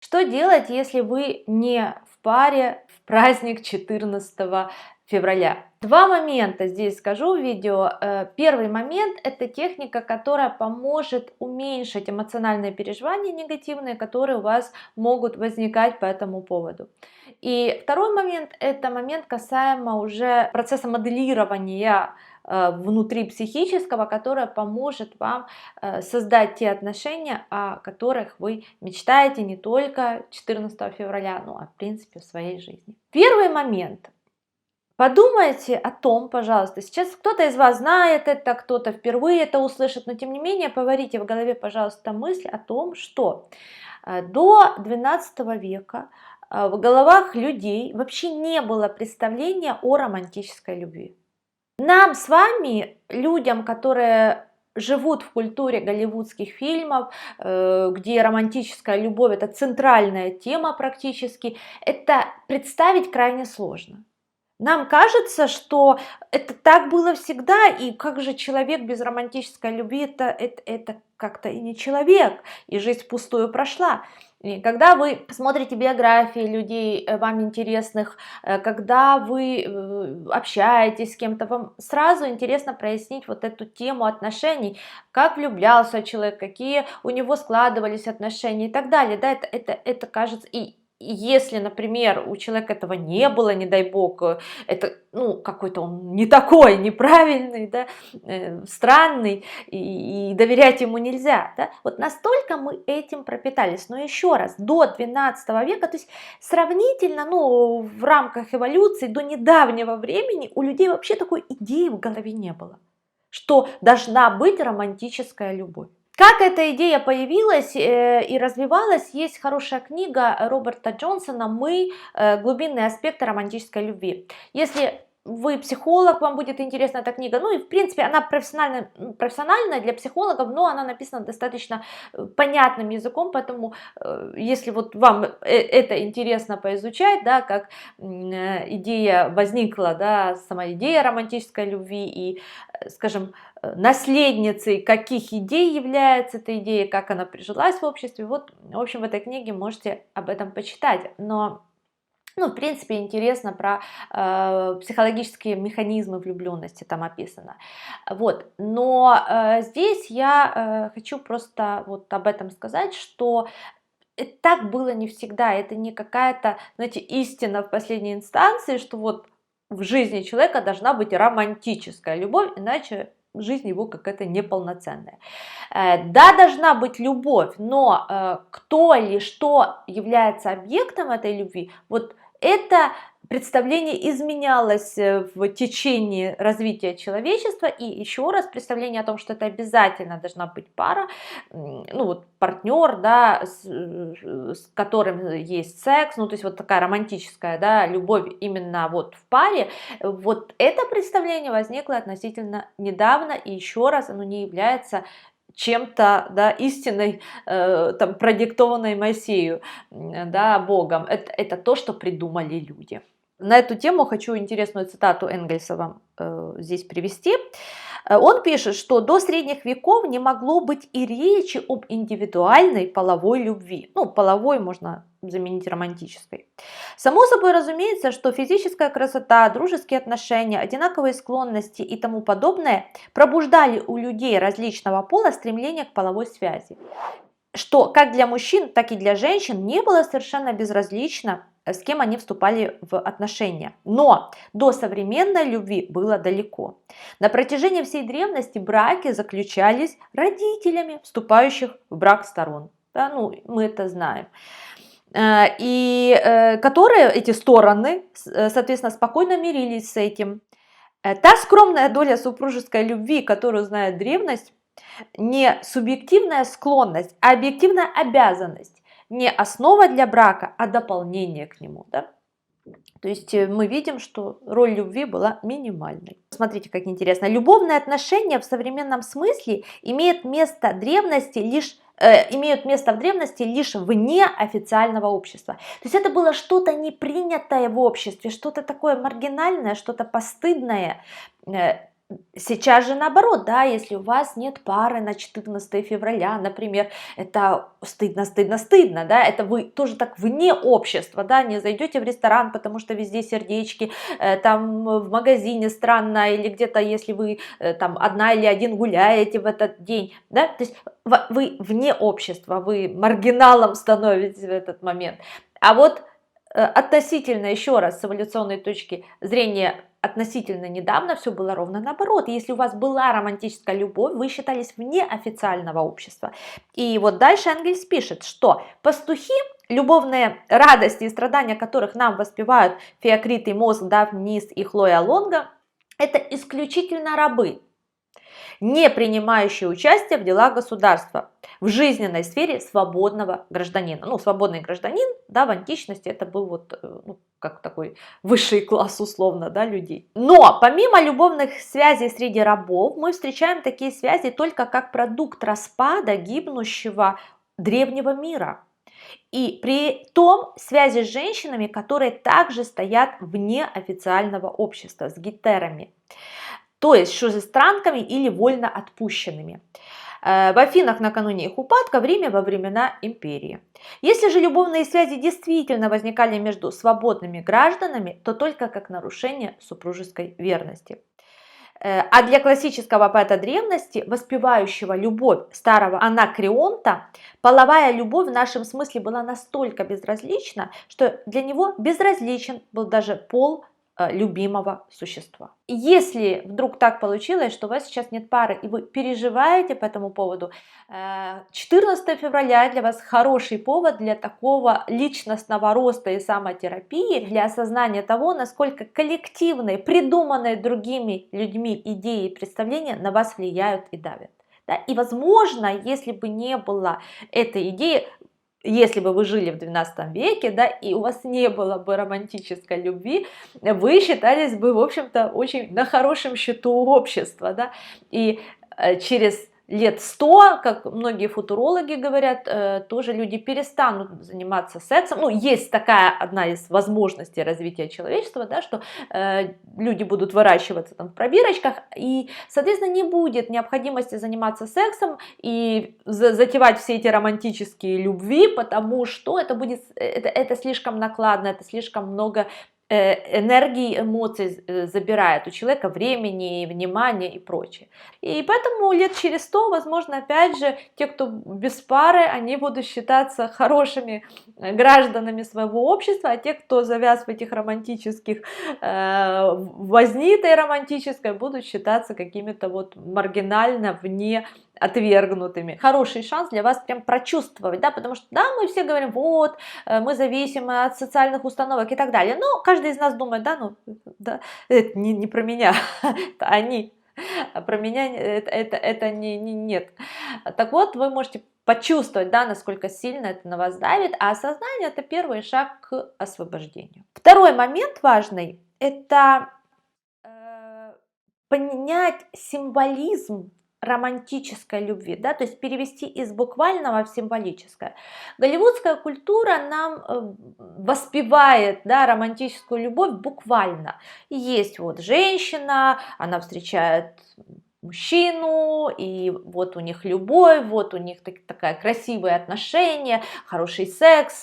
Что делать, если вы не в паре в праздник 14 февраля? Два момента здесь скажу в видео. Первый момент — это техника, которая поможет уменьшить эмоциональные переживания негативные, которые у вас могут возникать по этому поводу. И второй момент — это момент касаемо уже процесса моделирования внутри психического, которое поможет вам создать те отношения, о которых вы мечтаете не только 14 февраля, но в принципе в своей жизни. Первый момент. Подумайте о том, пожалуйста, сейчас кто-то из вас знает это, кто-то впервые это услышит, но тем не менее поварите в голове, пожалуйста, мысль о том, что до XII века в головах людей вообще не было представления о романтической любви. Нам с вами, людям, которые живут в культуре голливудских фильмов, где романтическая любовь — это центральная тема практически, это представить крайне сложно. Нам кажется, что это так было всегда, и как же человек без романтической любви, это как-то и не человек, и жизнь впустую прошла. И когда вы смотрите биографии людей, вам интересных, когда вы общаетесь с кем-то, вам сразу интересно прояснить вот эту тему отношений, как влюблялся человек, какие у него складывались отношения и так далее. Да, это кажется, и если, например, у человека этого не было, не дай бог, это, ну, какой-то он не такой, неправильный, да, странный, и доверять ему нельзя, да? Вот настолько мы этим пропитались. Но еще раз, до XII века, то есть сравнительно, ну, в рамках эволюции, до недавнего времени у людей вообще такой идеи в голове не было, что должна быть романтическая любовь. Как эта идея появилась и развивалась, есть хорошая книга Роберта Джонсона «Мы. Глубинные аспекты романтической любви». Если вы психолог, вам будет интересна эта книга. Ну и в принципе она профессиональная для психологов, но она написана достаточно понятным языком, поэтому если вот вам это интересно поизучать, да, как идея возникла, да, сама идея романтической любви и, скажем, наследницей каких идей является эта идея, как она прижилась в обществе, вот, в общем, в этой книге можете об этом почитать. Но ну, в принципе, интересно про психологические механизмы влюбленности там описано. Вот. Но здесь я хочу просто вот об этом сказать, что так было не всегда. Это не какая-то, знаете, истина в последней инстанции, что вот в жизни человека должна быть романтическая любовь, иначе жизнь его какая-то неполноценная. Да, должна быть любовь, но кто или что является объектом этой любви, вот это представление изменялось в течение развития человечества, и еще раз представление о том, что это обязательно должна быть пара, ну вот партнер, да, с которым есть секс, ну то есть вот такая романтическая, да, любовь именно вот в паре, вот это представление возникло относительно недавно, и еще раз оно не является чем-то, да, истиной, там, продиктованной Моисею, да, Богом. Это то, что придумали люди. На эту тему хочу интересную цитату Энгельса вам здесь привести. Он пишет, что до средних веков не могло быть и речи об индивидуальной половой любви. Ну, половой можно заменить романтической. Само собой разумеется, что физическая красота, дружеские отношения, одинаковые склонности и тому подобное пробуждали у людей различного пола стремление к половой связи, что как для мужчин, так и для женщин не было совершенно безразлично, с кем они вступали в отношения. Но до современной любви было далеко. На протяжении всей древности браки заключались родителями вступающих в брак сторон. Да, ну, мы это знаем. И которые, эти стороны, соответственно, спокойно мирились с этим. Та скромная доля супружеской любви, которую знает древность, не субъективная склонность, а объективная обязанность, не основа для брака, а дополнение к нему. Да? То есть мы видим, что роль любви была минимальной. Смотрите, как интересно. Любовные отношения в современном смысле имеют место в древности лишь вне официального общества. То есть это было что-то непринятое в обществе, что-то такое маргинальное, что-то постыдное. Сейчас же наоборот, да, если у вас нет пары на 14 февраля, например, это стыдно, стыдно, стыдно, да, это вы тоже так вне общества, да, не зайдете в ресторан, потому что везде сердечки, там в магазине странно, или где-то, если вы там одна или один гуляете в этот день, да, то есть вы вне общества, вы маргиналом становитесь в этот момент. А вот относительно, еще раз, с эволюционной точки зрения, относительно недавно все было ровно наоборот. Если у вас была романтическая любовь, вы считались вне официального общества. И вот дальше Энгельс пишет, что пастухи, любовные радости и страдания которых нам воспевают Феокрит и Мозг, Дав Низ и Хлоя Лонга, это исключительно рабы, не принимающие участие в делах государства, в жизненной сфере свободного гражданина. Ну, свободный гражданин, да, в античности это был вот, ну, как такой высший класс условно, да, людей. Но помимо любовных связей среди рабов, мы встречаем такие связи только как продукт распада гибнущего древнего мира. И при том связи с женщинами, которые также стоят вне официального общества, с гетерами, то есть чужестранками или вольно отпущенными. В Афинах накануне их упадка, в Риме во времена империи. Если же любовные связи действительно возникали между свободными гражданами, то только как нарушение супружеской верности. А для классического поэта древности, воспевающего любовь старого Анакреонта, половая любовь в нашем смысле была настолько безразлична, что для него безразличен был даже пол любимого существа. Если вдруг так получилось, что у вас сейчас нет пары и вы переживаете по этому поводу, 14 февраля для вас хороший повод для такого личностного роста и самотерапии, для осознания того, насколько коллективные, придуманные другими людьми идеи и представления на вас влияют и давят. Да? И возможно, если бы не было этой идеи, если бы вы жили в 12 веке, да, и у вас не было бы романтической любви, вы считались бы, в общем-то, очень на хорошем счету общества, да, и через лет 100, как многие футурологи говорят, тоже люди перестанут заниматься сексом. Ну, есть такая одна из возможностей развития человечества, да, что люди будут выращиваться там в пробирочках, и, соответственно, не будет необходимости заниматься сексом и затевать все эти романтические любви, потому что это будет, это слишком накладно, это слишком много энергии, эмоций забирает у человека, времени, внимания и прочее. И поэтому лет через 100, возможно, опять же, те, кто без пары, они будут считаться хорошими гражданами своего общества, а те, кто завяз в этих романтических, возни этой романтической, будут считаться какими-то вот маргинально вне отвергнутыми. Хороший шанс для вас прям прочувствовать, да, потому что, да, мы все говорим, вот, мы зависимы от социальных установок и так далее, но каждый из нас думает, да, ну, да, это не про меня, это они, а про меня это нет. Так вот, вы можете почувствовать, да, насколько сильно это на вас давит, а осознание это первый шаг к освобождению. Второй момент важный, это понять символизм романтической любви, да, то есть перевести из буквального в символическое. Голливудская культура нам воспевает, да, романтическую любовь буквально. Есть вот женщина, она встречает мужчину, и вот у них любовь, вот у них такая красивые отношения, хороший секс,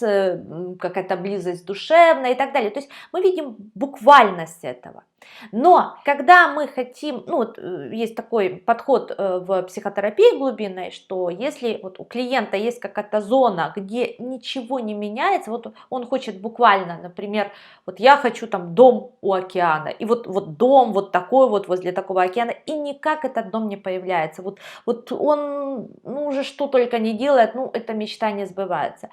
какая-то близость душевная и так далее. То есть мы видим буквальность этого. Но когда мы хотим, ну вот есть такой подход в психотерапии глубинной, что если вот у клиента есть какая-то зона, где ничего не меняется, вот он хочет буквально, например, вот я хочу там дом у океана, и вот дом вот такой вот возле такого океана, и никак этот дом не появляется, вот он, ну, уже что только не делает, ну, эта мечта не сбывается.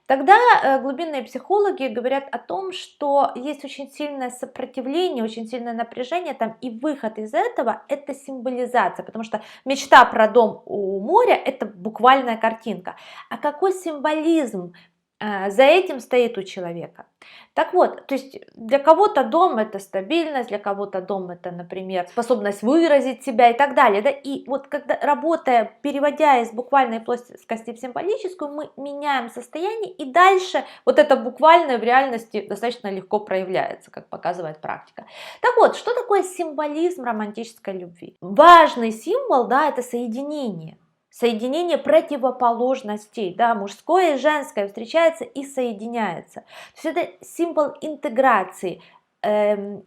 Тогда глубинные психологи говорят о том, что есть очень сильное сопротивление, очень сильное напряжение там, и выход из этого – это символизация, потому что мечта про дом у моря – это буквальная картинка. А какой символизм за этим стоит у человека. Так вот, то есть для кого-то дом это стабильность, для кого-то дом это, например, способность выразить себя и так далее. Да? И вот когда работая, переводя из буквальной плоскости в символическую, мы меняем состояние, и дальше вот это буквальное в реальности достаточно легко проявляется, как показывает практика. Так вот, что такое символизм романтической любви? Важный символ, да, это соединение. Соединение противоположностей, да, мужское и женское встречается и соединяется. То есть это символ интеграции,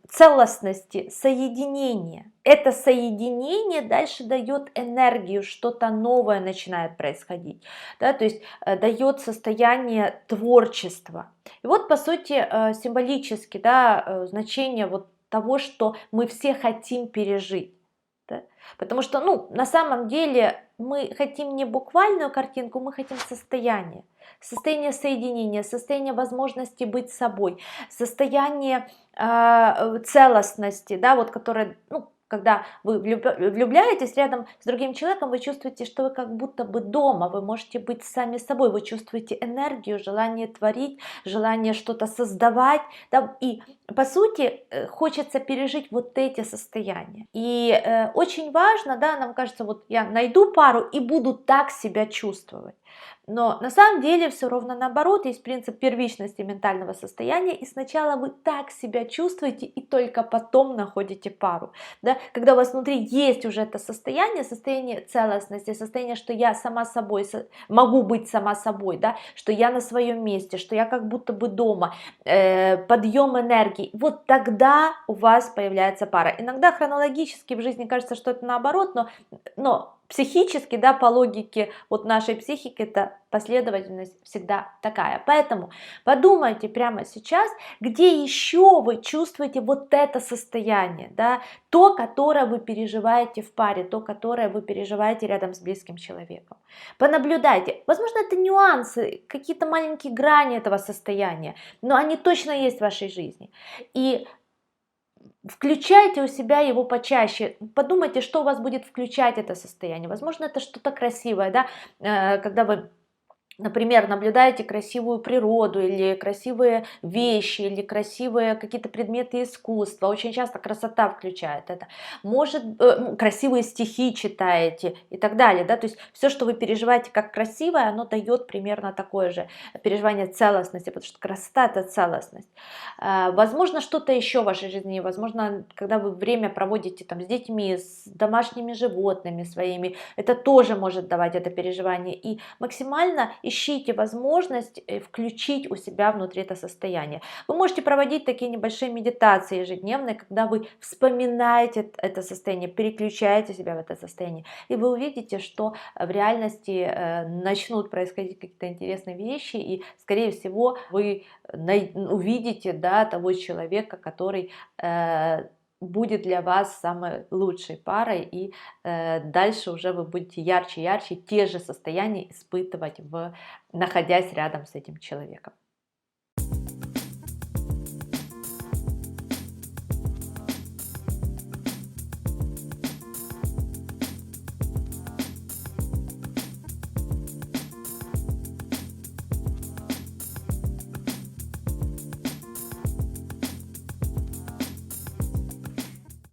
целостности, соединения. Это соединение дальше дает энергию, что-то новое начинает происходить, да, то есть дает состояние творчества. И вот по сути символически, да, значение вот того, что мы все хотим пережить. Да? Потому что, ну, на самом деле мы хотим не буквальную картинку, мы хотим состояние. Состояние соединения, состояние возможности быть собой, состояние целостности, да, вот которое, ну, когда вы влюбляетесь рядом с другим человеком, вы чувствуете, что вы как будто бы дома, вы можете быть сами собой, вы чувствуете энергию, желание творить, желание что-то создавать, да, и по сути хочется пережить вот эти состояния. И очень важно, да, нам кажется, вот я найду пару и буду так себя чувствовать. Но на самом деле все ровно наоборот, есть принцип первичности ментального состояния, и сначала вы так себя чувствуете, и только потом находите пару. Да? Когда у вас внутри есть уже это состояние целостности, состояние, что я сама собой, могу быть сама собой, да? Что я на своем месте, что я как будто бы дома, подъем энергии, вот тогда у вас появляется пара. Иногда хронологически в жизни кажется, что это наоборот, но психически, да, по логике вот нашей психики, это последовательность всегда такая. Поэтому подумайте прямо сейчас, где еще вы чувствуете вот это состояние, да, то, которое вы переживаете в паре, то, которое вы переживаете рядом с близким человеком. Понаблюдайте, возможно, это нюансы, какие-то маленькие грани этого состояния, но они точно есть в вашей жизни. И включайте у себя его почаще, подумайте, что у вас будет включать это состояние. Возможно, это что-то красивое, да, когда вы, например, наблюдаете красивую природу или красивые вещи, или красивые какие-то предметы искусства. Очень часто красота включает это. Может, красивые стихи читаете и так далее. Да? То есть все, что вы переживаете как красивое, оно дает примерно такое же переживание целостности, потому что красота – это целостность. Возможно, что-то еще в вашей жизни. Возможно, когда вы время проводите там, с детьми, с домашними животными своими, это тоже может давать это переживание. И максимально ищите возможность включить у себя внутри это состояние. Вы можете проводить такие небольшие медитации ежедневные, когда вы вспоминаете это состояние, переключаете себя в это состояние, и вы увидите, что в реальности начнут происходить какие-то интересные вещи, и, скорее всего, вы увидите, да, того человека, который будет для вас самой лучшей парой, и дальше уже вы будете ярче те же состояния испытывать, находясь рядом с этим человеком.